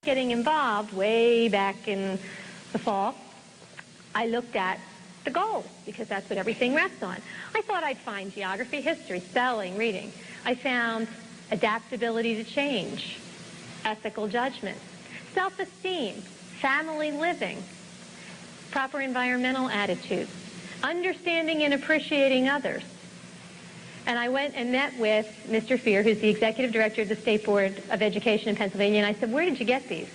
Getting involved way back in the fall, I looked at the goals because that's what everything rests on. I thought I'd find geography, history, spelling, reading. I found adaptability to change, ethical judgment, self-esteem, family living, proper environmental attitudes, understanding and appreciating others. And I went and met with Mr. Fear, who's the executive director of the State Board of Education in Pennsylvania, and I said, where did you get these?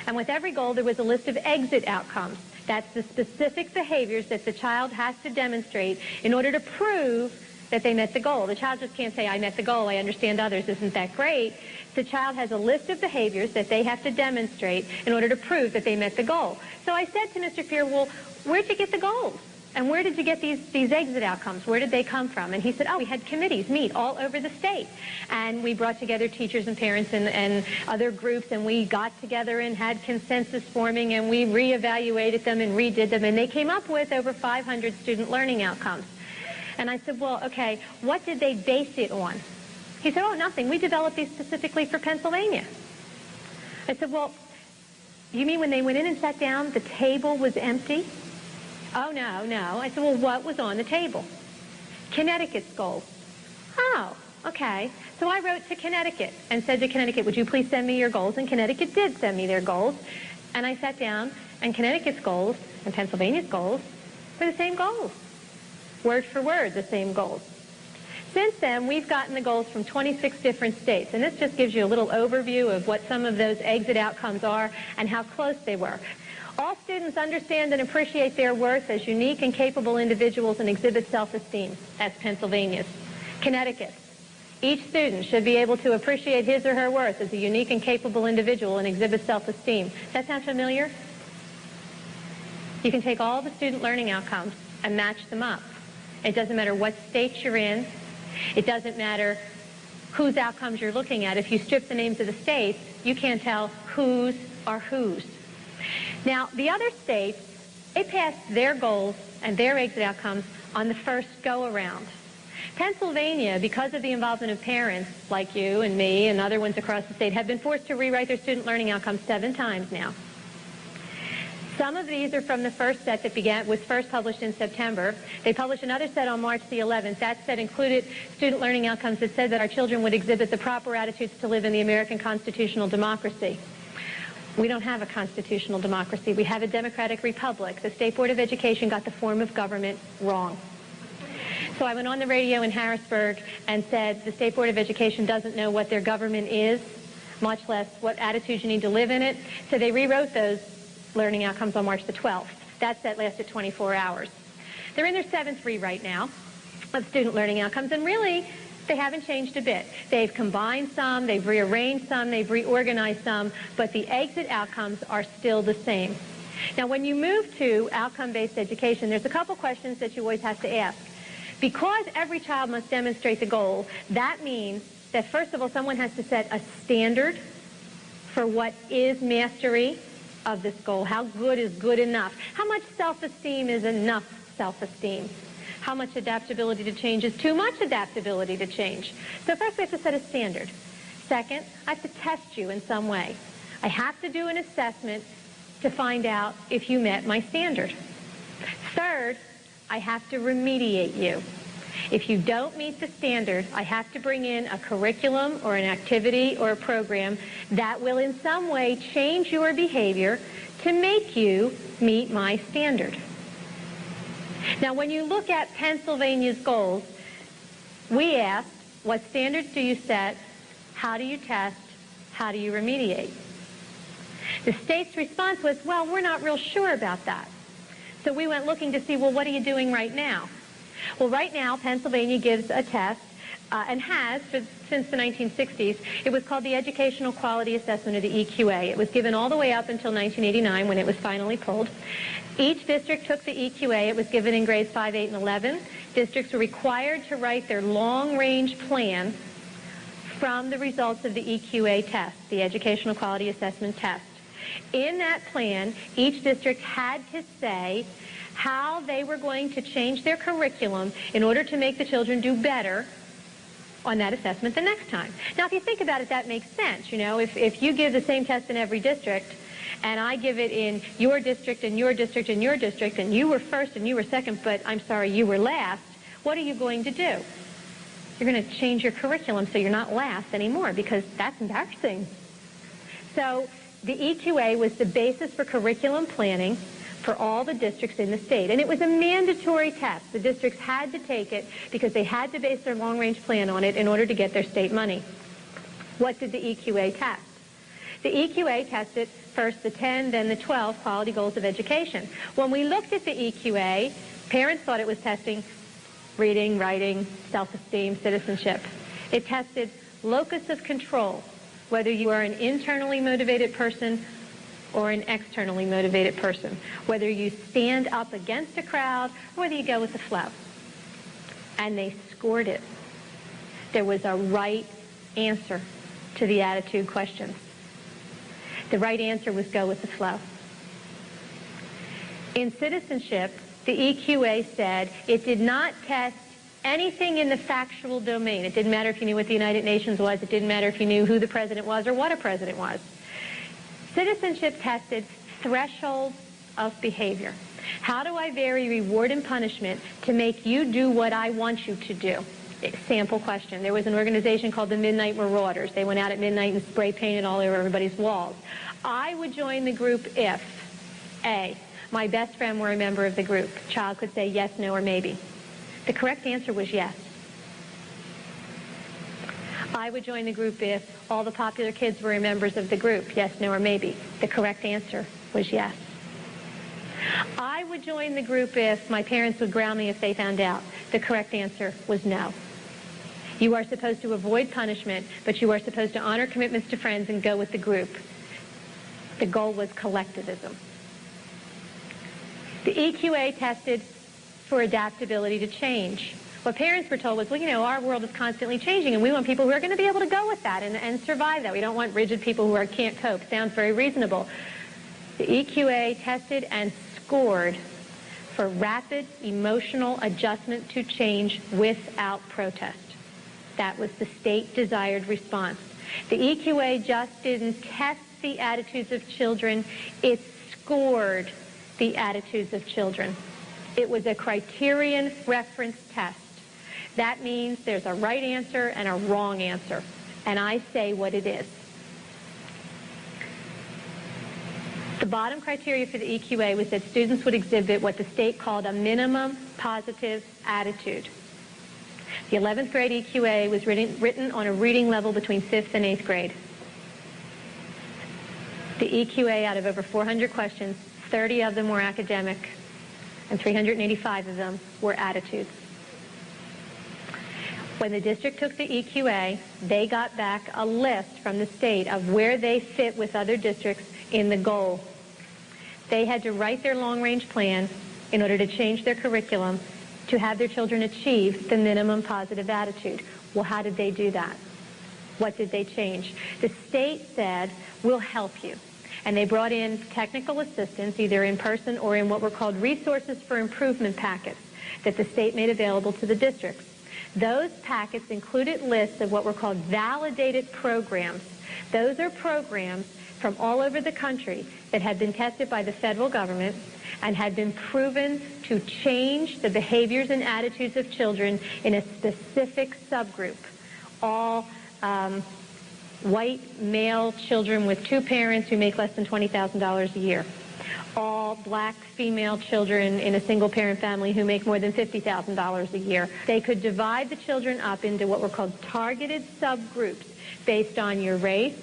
And with every goal, there was a list of exit outcomes. That's the specific behaviors that the child has to demonstrate in order to prove that they met the goal. The child just can't say, I met the goal, I understand others, isn't that great? The child has a list of behaviors that they have to demonstrate in order to prove that they met the goal. So I said to Mr. Fear, well, where'd you get the goals? And where did you get these exit outcomes? Where did they come from? And he said, oh, we had committees meet all over the state. And we brought together teachers and parents and other groups, and we got together and had consensus forming, and we reevaluated them and redid them, and they came up with over 500 student learning outcomes. And I said, well, okay, what did they base it on? He said, oh, nothing. We developed these specifically for Pennsylvania. I said, well, you mean when they went in and sat down, the table was empty? Oh, no, no. I said, well, what was on the table? Connecticut's goals. Oh, okay. So I wrote to Connecticut and said to Connecticut, would you please send me your goals? And Connecticut did send me their goals. And I sat down, and Connecticut's goals and Pennsylvania's goals were the same goals. Word for word, the same goals. Since then, we've gotten the goals from 26 different states. And this just gives you a little overview of what some of those exit outcomes are and how close they were. All students understand and appreciate their worth as unique and capable individuals and exhibit self-esteem. That's Pennsylvania's. Connecticut. Each student should be able to appreciate his or her worth as a unique and capable individual and exhibit self-esteem. Does that sound familiar? You can take all the student learning outcomes and match them up. It doesn't matter what state you're in. It doesn't matter whose outcomes you're looking at. If you strip the names of the states, you can't tell whose are whose. Now, the other states, they passed their goals and their exit outcomes on the first go-around. Pennsylvania, because of the involvement of parents like you and me and other ones across the state, have been forced to rewrite their student learning outcomes 7 times now. Some of these are from the first set that was first published in September. They published another set on March the 11th. That set included student learning outcomes that said that our children would exhibit the proper attitudes to live in the American constitutional democracy. We don't have a constitutional democracy. We have a democratic republic. The State Board of Education got the form of government wrong. So I went on the radio in Harrisburg and said the State Board of Education doesn't know what their government is, much less what attitudes you need to live in it. So they rewrote those learning outcomes on March the 12th. That set lasted 24 hours. They're in their 7th rewrite now of student learning outcomes, and really, they haven't changed a bit. They've combined some, they've rearranged some, they've reorganized some, but the exit outcomes are still the same. Now, when you move to outcome-based education, there's a couple questions that you always have to ask. Because every child must demonstrate the goal, that means that, first of all, someone has to set a standard for what is mastery of this goal. How good is good enough? How much self-esteem is enough self-esteem? How much adaptability to change is too much adaptability to change? So first we have to set a standard. Second, I have to test you in some way. I have to do an assessment to find out if you met my standard. Third, I have to remediate you. If you don't meet the standard, I have to bring in a curriculum or an activity or a program that will in some way change your behavior to make you meet my standard. Now, when you look at Pennsylvania's goals, we asked, what standards do you set? How do you test? How do you remediate? The state's response was, well, we're not real sure about that. So we went looking to see, well, what are you doing right now? Well, right now, Pennsylvania gives a test, and has since the 1960s. It was called the Educational Quality Assessment, or the EQA. It was given all the way up until 1989 when it was finally pulled. Each district took the EQA. It was given in grades 5, 8, and 11. Districts were required to write their long-range plan from the results of the EQA test, the Educational Quality Assessment test. In that plan, each district had to say how they were going to change their curriculum in order to make the children do better on that assessment the next time. Now, if you think about it, that makes sense. You know, if you give the same test in every district, and I give it in your district and your district and your district, and you were first and you were second, but I'm sorry, you were last, what are you going to do? You're going to change your curriculum so you're not last anymore, because that's embarrassing. So the EQA was the basis for curriculum planning for all the districts in the state. And it was a mandatory test. The districts had to take it because they had to base their long-range plan on it in order to get their state money. What did the EQA test? The EQA tested first the 10, then the 12 quality goals of education. When we looked at the EQA, parents thought it was testing reading, writing, self-esteem, citizenship. It tested locus of control, whether you are an internally motivated person or an externally motivated person, whether you stand up against a crowd or whether you go with the flow. And they scored it. There was a right answer to the attitude questions. The right answer was go with the flow. In citizenship, the EQA said it did not test anything in the factual domain. It didn't matter if you knew what the United Nations was. It didn't matter if you knew who the president was or what a president was. Citizenship tested thresholds of behavior. How do I vary reward and punishment to make you do what I want you to do? Sample question. There was an organization called the Midnight Marauders. They went out at midnight and spray painted all over everybody's walls. I would join the group if, A, my best friend were a member of the group. Child could say yes, no, or maybe. The correct answer was yes. I would join the group if all the popular kids were members of the group. Yes, no, or maybe. The correct answer was yes. I would join the group if my parents would ground me if they found out. The correct answer was no. You are supposed to avoid punishment, but you are supposed to honor commitments to friends and go with the group. The goal was collectivism. The EQA tested for adaptability to change. What parents were told was, well, you know, our world is constantly changing, and we want people who are going to be able to go with that and survive that. We don't want rigid people who can't cope. Sounds very reasonable. The EQA tested and scored for rapid emotional adjustment to change without protest. That was the state-desired response. The EQA just didn't test the attitudes of children. It scored the attitudes of children. It was a criterion reference test. That means there's a right answer and a wrong answer. And I say what it is. The bottom criteria for the EQA was that students would exhibit what the state called a minimum positive attitude. The 11th grade EQA was written on a reading level between 5th and 8th grade. The EQA, out of over 400 questions, 30 of them were academic, and 385 of them were attitudes. When the district took the EQA, they got back a list from the state of where they fit with other districts in the goal. They had to write their long-range plan in order to change their curriculum to have their children achieve the minimum positive attitude. Well, how did they do that? What did they change? The state said, we'll help you. And they brought in technical assistance, either in person or in what were called resources for improvement packets that the state made available to the districts. Those packets included lists of what were called validated programs. Those are programs from all over the country that had been tested by the federal government and had been proven to change the behaviors and attitudes of children in a specific subgroup. All white male children with two parents who make less than $20,000 a year. All black female children in a single-parent family who make more than $50,000 a year. They could divide the children up into what were called targeted subgroups based on your race,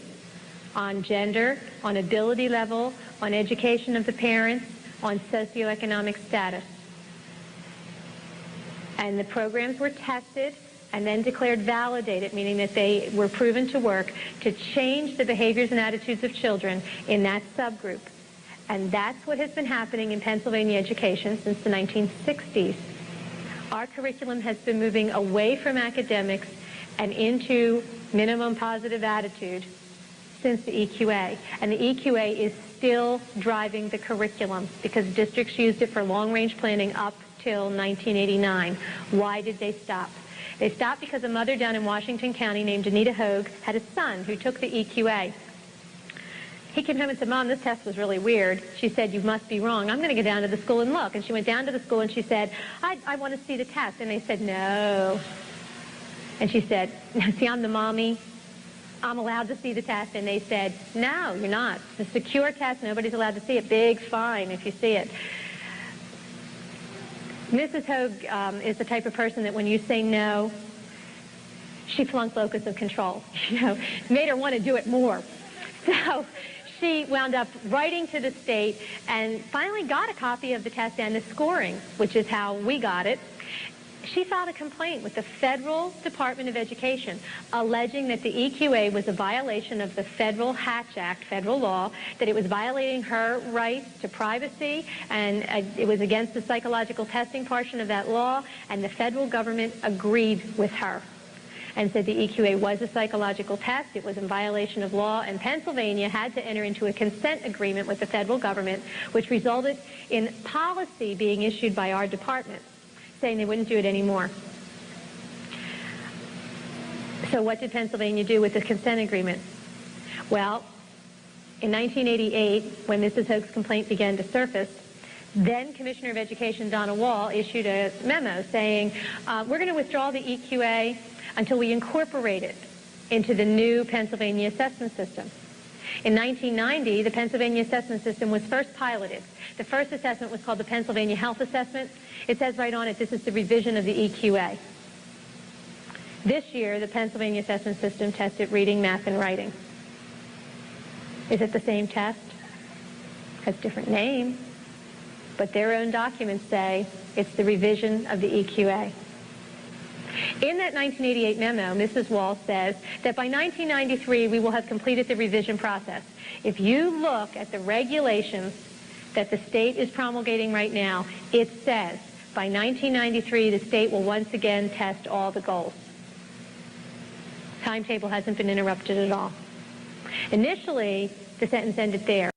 on gender, on ability level, on education of the parents, on socioeconomic status. And the programs were tested and then declared validated, meaning that they were proven to work to change the behaviors and attitudes of children in that subgroup. And that's what has been happening in Pennsylvania education since the 1960s. Our curriculum has been moving away from academics and into minimum positive attitude since the EQA. And the EQA is still driving the curriculum because districts used it for long-range planning up till 1989. Why did they stop? They stopped because a mother down in Washington County named Anita Hogue had a son who took the EQA. He came home and said, "Mom, this test was really weird." She said, "You must be wrong. I'm going to go down to the school and look." And she went down to the school and she said, I want to see the test. And they said, "No." And she said, "See, I'm the mommy. I'm allowed to see the test." And they said, "No, you're not. It's a secure test. Nobody's allowed to see it. Big fine if you see it." Mrs. Hogue is the type of person that when you say no, she flunked locus of control. Made her want to do it more. So she wound up writing to the state and finally got a copy of the test and the scoring, which is how we got it. She filed a complaint with the Federal Department of Education alleging that the EQA was a violation of the Federal Hatch Act, federal law, that it was violating her rights to privacy, and it was against the psychological testing portion of that law, and the federal government agreed with her and said the EQA was a psychological test, it was in violation of law, and Pennsylvania had to enter into a consent agreement with the federal government, which resulted in policy being issued by our department saying they wouldn't do it anymore. So what did Pennsylvania do with the consent agreement? Well, in 1988, when Mrs. Hogue's complaint began to surface, then Commissioner of Education Donna Wall issued a memo saying, we're going to withdraw the EQA until we incorporate it into the new Pennsylvania assessment system. In 1990, the Pennsylvania assessment system was first piloted. The first assessment was called the Pennsylvania Health Assessment. It says right on it, this is the revision of the EQA. This year, the Pennsylvania assessment system tested reading, math, and writing. Is it the same test? It has a different name, but their own documents say it's the revision of the EQA. In that 1988 memo, Mrs. Wall says that by 1993, we will have completed the revision process. If you look at the regulations that the state is promulgating right now, it says by 1993, the state will once again test all the goals. Timetable hasn't been interrupted at all. Initially, the sentence ended there.